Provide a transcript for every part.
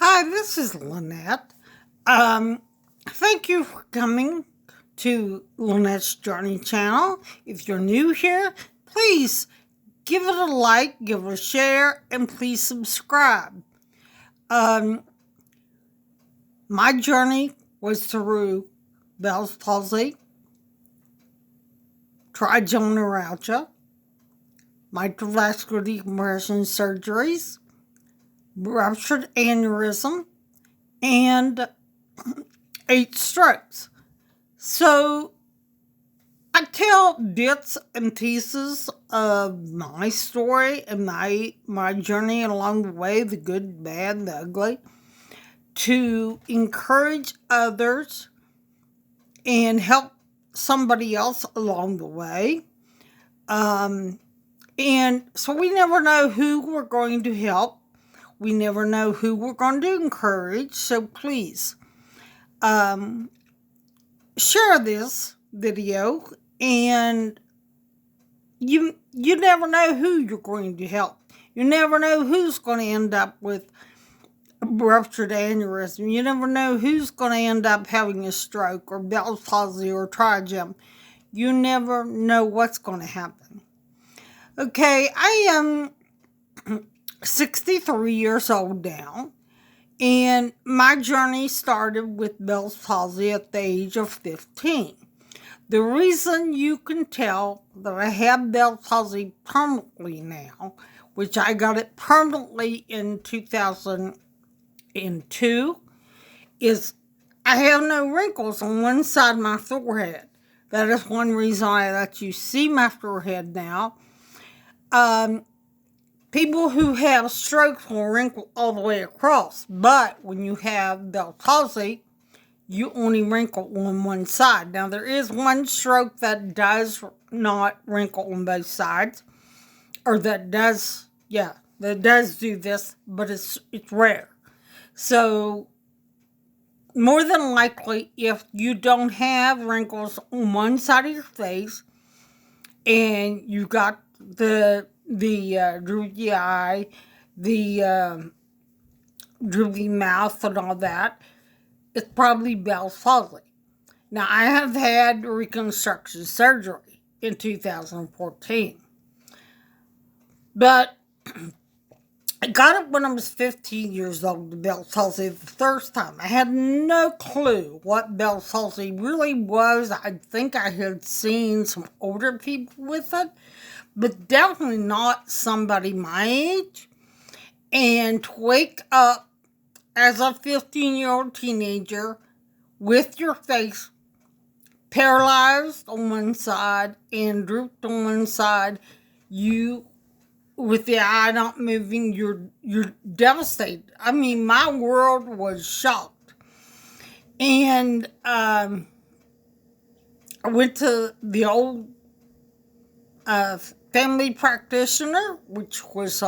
Hi, this is Lynette. Thank you for coming to Lynette's Journey channel. If you're new here, please give it a like, give it a share, and please subscribe. My journey was through Bells Palsy, trigeminal neuralgia, microvascular decompression surgeries, ruptured aneurysm, and 8 strokes. So I tell bits and pieces of my story and my journey along the way, the good, bad, the ugly, to encourage others and help somebody else along the way. And so we never know who we're going to help. We never know who we're going to encourage. So please, share this video, and you never know who you're going to help. You never know who's going to end up with a ruptured aneurysm. You never know who's going to end up having a stroke or Bell's palsy or trigem. You never know what's going to happen. Okay, I am 63 years old now, and my journey started with Bell's palsy at the age of 15. The reason you can tell that I have Bells Palsy permanently now, which I got it permanently in 2002, is I have no wrinkles on one side of my forehead. That is one reason I let you see my forehead now. People who have strokes will wrinkle all the way across, but when you have Bells Palsy, you only wrinkle on one side. Now, there is one stroke that does not wrinkle on both sides, or that does do this, but it's rare. So, more than likely, if you don't have wrinkles on one side of your face, and you got the droopy eye, the droopy mouth, and all that, it's probably Bell's palsy. Now, I have had reconstruction surgery in 2014, but I got it when I was 15 years old, the Bell's palsy, the first time. I had no clue what Bell's palsy really was. I think I had seen some older people with it, but definitely not somebody my age. And to wake up as a 15-year-old teenager with your face paralyzed on one side and drooped on one side, you, with the eye not moving, you're devastated. I mean, my world was shocked. And I went to the old family practitioner, which was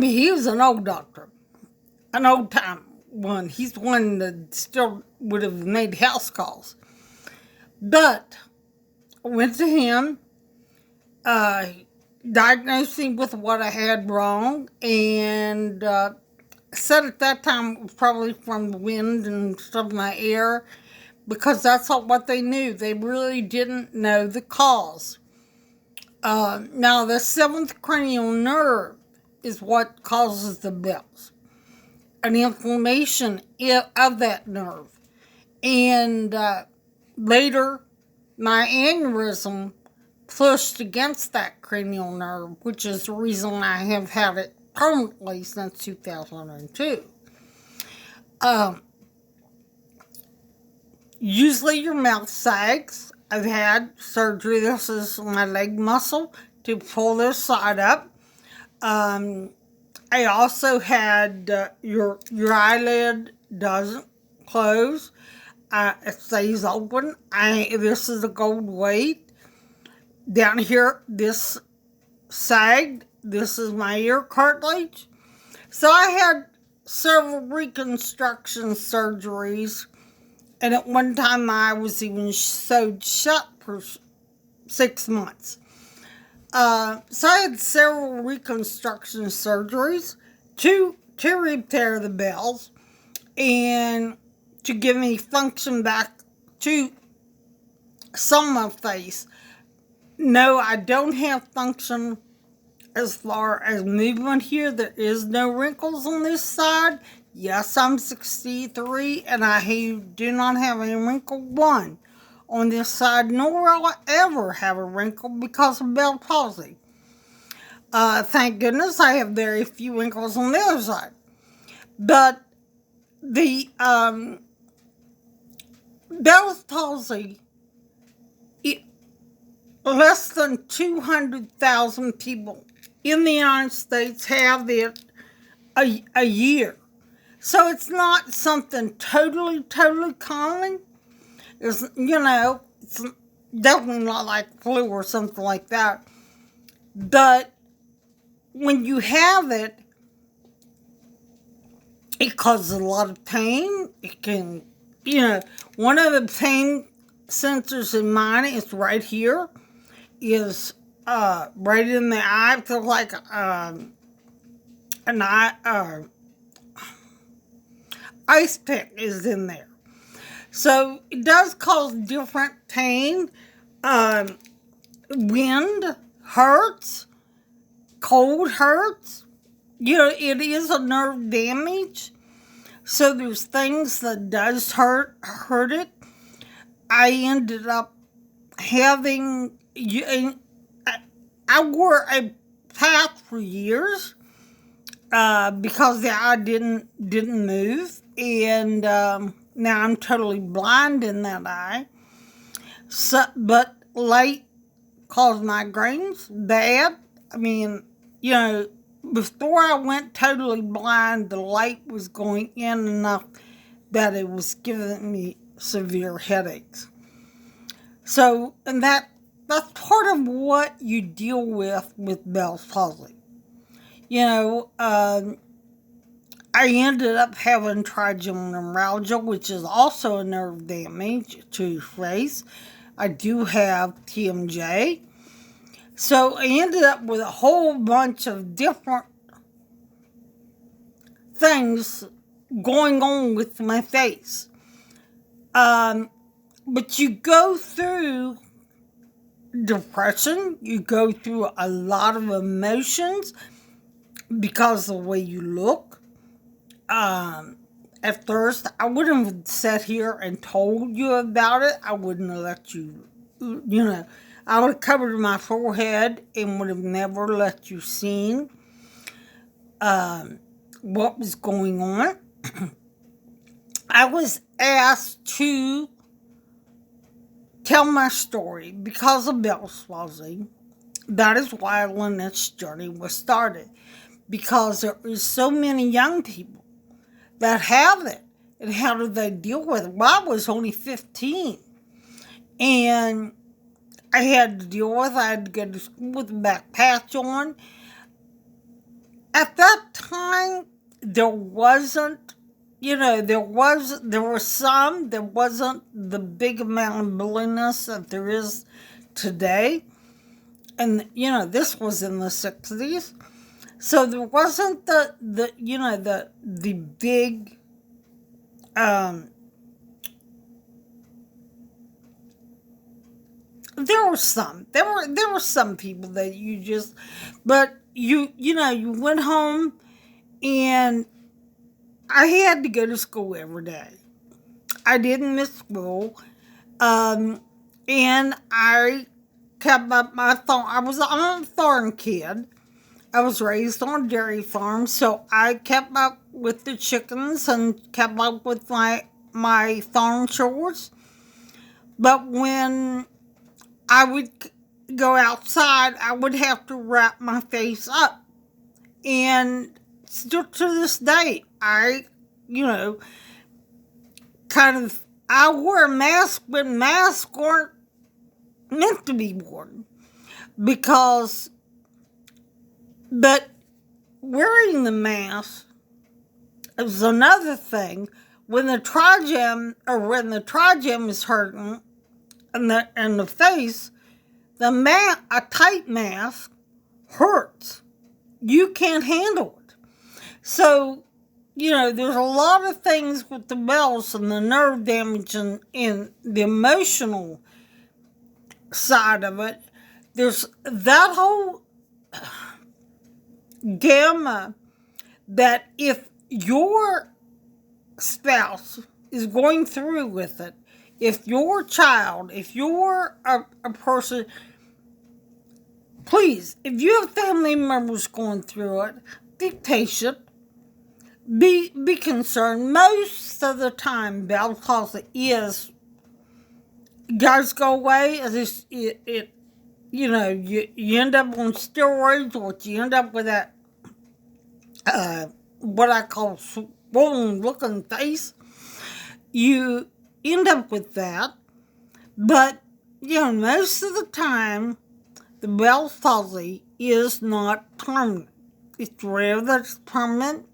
he was an old doctor, an old time one. He's the one that still would have made house calls. But I went to him, diagnosed me with what I had wrong, and said at that time it was probably from the wind and stuff in my ear, because that's all what they knew. They really didn't know the cause. Now, the 7th cranial nerve is what causes the bells, an inflammation of that nerve. And later, my aneurysm pushed against that cranial nerve, which is the reason I have had it permanently since 2002. Usually your mouth sags. I've had surgery. This is my leg muscle to pull this side up. I also had your eyelid doesn't close. It stays open. This is a gold weight. Down here, this sagged. This is my ear cartilage. So I had several reconstruction surgeries, and at one time I was even sewed shut for 6 months. So I had several reconstruction surgeries, to repair the bells and to give me function back to some of my face. No, I don't have function as far as movement here. There is no wrinkles on this side. Yes, I'm 63 and do not have a wrinkle one on this side, nor will I ever have a wrinkle because of Bell's palsy. Thank goodness I have very few wrinkles on the other side. But the Bell's palsy, less than 200,000 people in the United States have it a year. So it's not something totally common. It's, it's definitely not like flu or something like that. But when you have it, it causes a lot of pain. It can, one of the pain sensors in mine is right here, is right in the eye. It feels like an ice pick is in there. So it does cause different pain. Wind hurts. Cold hurts. It is a nerve damage. So there's things that does hurt it. I ended up having, I wore a patch for years because the eye didn't move, and now I'm totally blind in that eye. So, but light caused migraines bad. I mean, before I went totally blind, the light was going in enough that it was giving me severe headaches. So, and that's part of what you deal with Bell's palsy. I ended up having trigeminal neuralgia, which is also a nerve damage to your face. I do have TMJ. So I ended up with a whole bunch of different things going on with my face. But you go through depression, you go through a lot of emotions because of the way you look. At first, I wouldn't have sat here and told you about it. I wouldn't have let you, I would have covered my forehead and would have never let you see what was going on. I was asked to tell my story because of Bell's palsy. That is why Lynette's journey was started. Because there is so many young people that have it. And how do they deal with it? Well, I was only 15. And I had to deal with it. I had to go to school with a back patch on. At that time, there wasn't, there wasn't the big amount of bulliness that there is today. And, this was in the 60s. So there wasn't the big, there were some people that you just, but you went home, and I had to go to school every day. I didn't miss school, and I kept up my farm. I'm a farm kid. I was raised on a dairy farm, so I kept up with the chickens and kept up with my farm chores. But when I would go outside, I would have to wrap my face up. And still to this day, I wore a mask, but masks weren't meant to be worn. But wearing the mask is another thing. When the trigem is hurting in the face, a tight mask hurts. You can't handle it. So, there's a lot of things with the bells and the nerve damage and the emotional side of it. There's that whole gamma that if your spouse is going through with it, if your child, if you're a person, please, if you have family members going through it, be patient. Be concerned. Most of the time, Bells Palsy does go away. You end up on steroids, or you end up with that what I call swollen looking face. You end up with that, but most of the time, the Bells Palsy is not permanent. It's rare that it's permanent.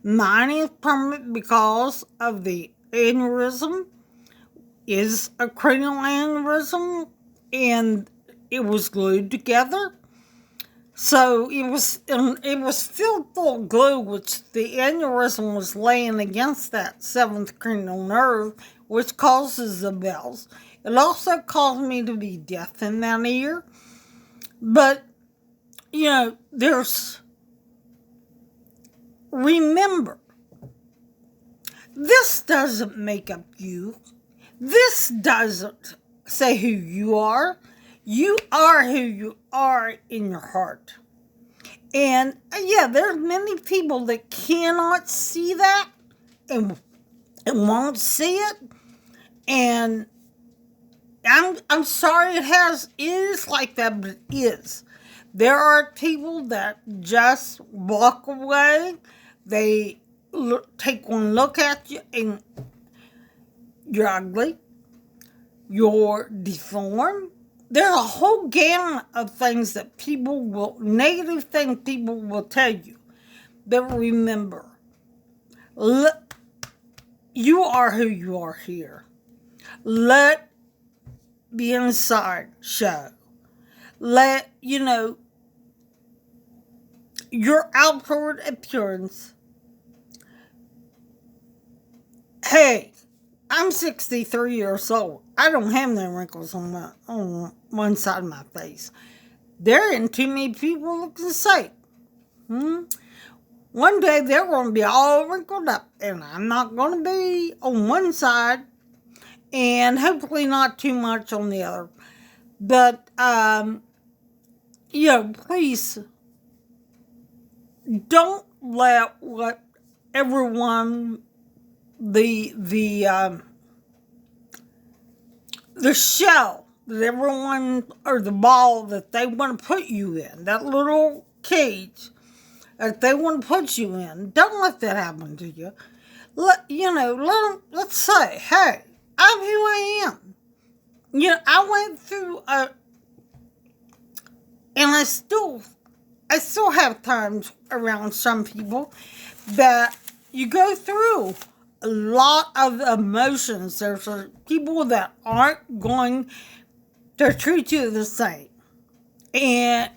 Mine is permanent because of the aneurysm. Is a cranial aneurysm, and it was glued together. So it was filled full of glue, which the aneurysm was laying against that seventh cranial nerve, which causes the bells. It also caused me to be deaf in that ear. But remember, this doesn't make up you. This doesn't say who you are. You are who you are in your heart. And there's many people that cannot see that and won't see it. And I'm sorry it is like that, but it is. There are people that just walk away. They take one look at you and you're ugly. You're deformed. There's a whole gamut of things that negative things people will tell you. But remember, you are who you are here. Let the inside show. Let, your outward appearance. Hey, I'm 63 years old. I don't have no wrinkles on one side of my face. There ain't too many people that can say. One day they're going to be all wrinkled up, and I'm not going to be on one side, and hopefully not too much on the other. But, please don't let what everyone, the shell that everyone, or the ball that they want to put you in, that little cage that they want to put you in, don't let that happen to you. Let's say, hey, I'm who I am. I went through and I still have times around some people that you go through a lot of emotions. There's people that aren't going to treat you the same.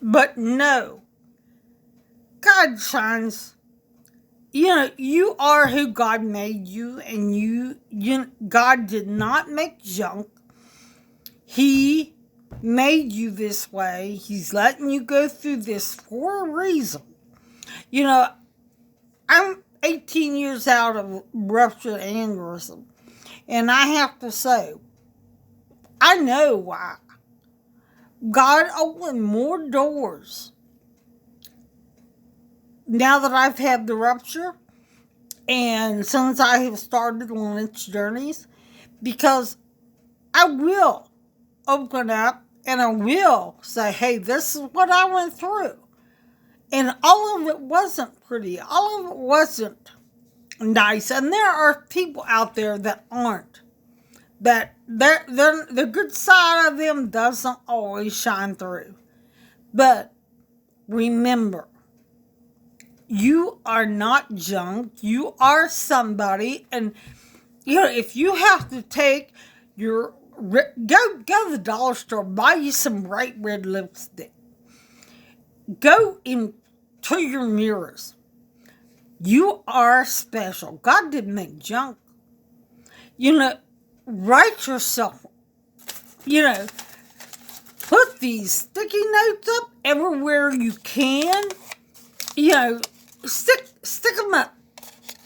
But no, God shines. You are who God made you, and God did not make junk. He made you this way. He's letting you go through this for a reason. I'm 18 years out of ruptured aneurysm, and I have to say, I know why. God opened more doors now that I've had the rupture, and since I have started on its journeys, because I will open up and I will say, hey, this is what I went through. And all of it wasn't pretty. All of it wasn't nice. And there are people out there that aren't. That the good side of them doesn't always shine through. But remember, you are not junk. You are somebody. And, if you have to take your... Go to the dollar store, buy you some bright red lipstick. Go into your mirrors. You are special. God didn't make junk. You know, write yourself, you know, put these sticky notes up everywhere you can. You know, stick them up.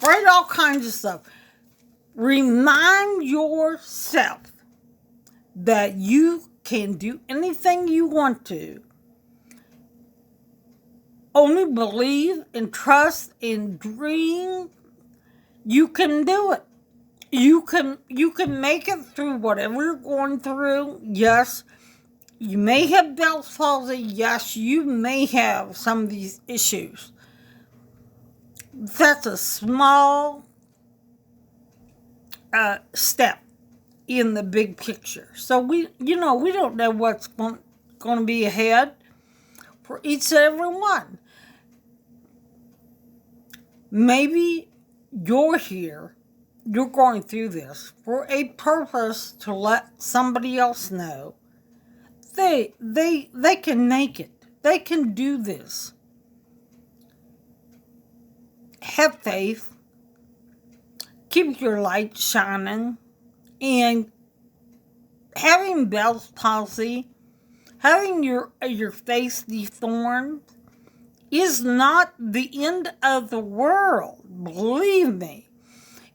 Write all kinds of stuff. Remind yourself that you can do anything you want to. Only believe and trust and dream. You can do it. You can make it through whatever you're going through. Yes, you may have Bell's palsy. Yes, you may have some of these issues. That's a small step in the big picture. So we don't know what's going to be ahead for each and every one. Maybe you're here. You're going through this for a purpose to let somebody else know they can make it. They can do this. Have faith. Keep your light shining. And having Bell's palsy, having your face deformed, is not the end of the world. Believe me.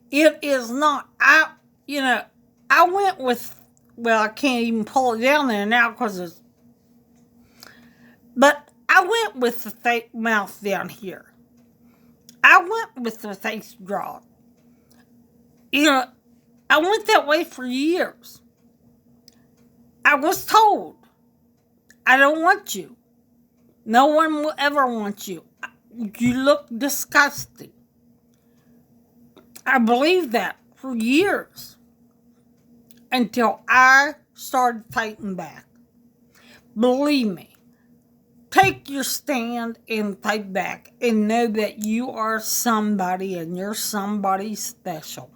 It is not. I went with, well, I can't even pull it down there now because it's, but I went with the fake mouth down here. I went with the face draw. I went that way for years. I was told, I don't want you. No one will ever want you. You look disgusting. I believed that for years until I started fighting back. Believe me, take your stand and fight back and know that you are somebody and you're somebody special.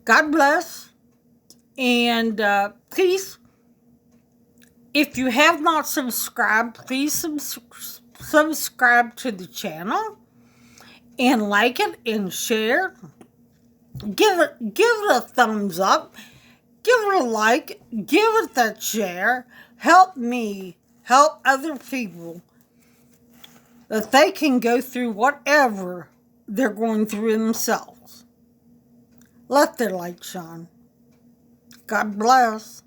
God bless. And please, if you have not subscribed, please subscribe to the channel and like it and share. Give it a thumbs up. Give it a like. Give it that share. Help me help other people that they can go through whatever they're going through themselves. Let their light shine. God bless.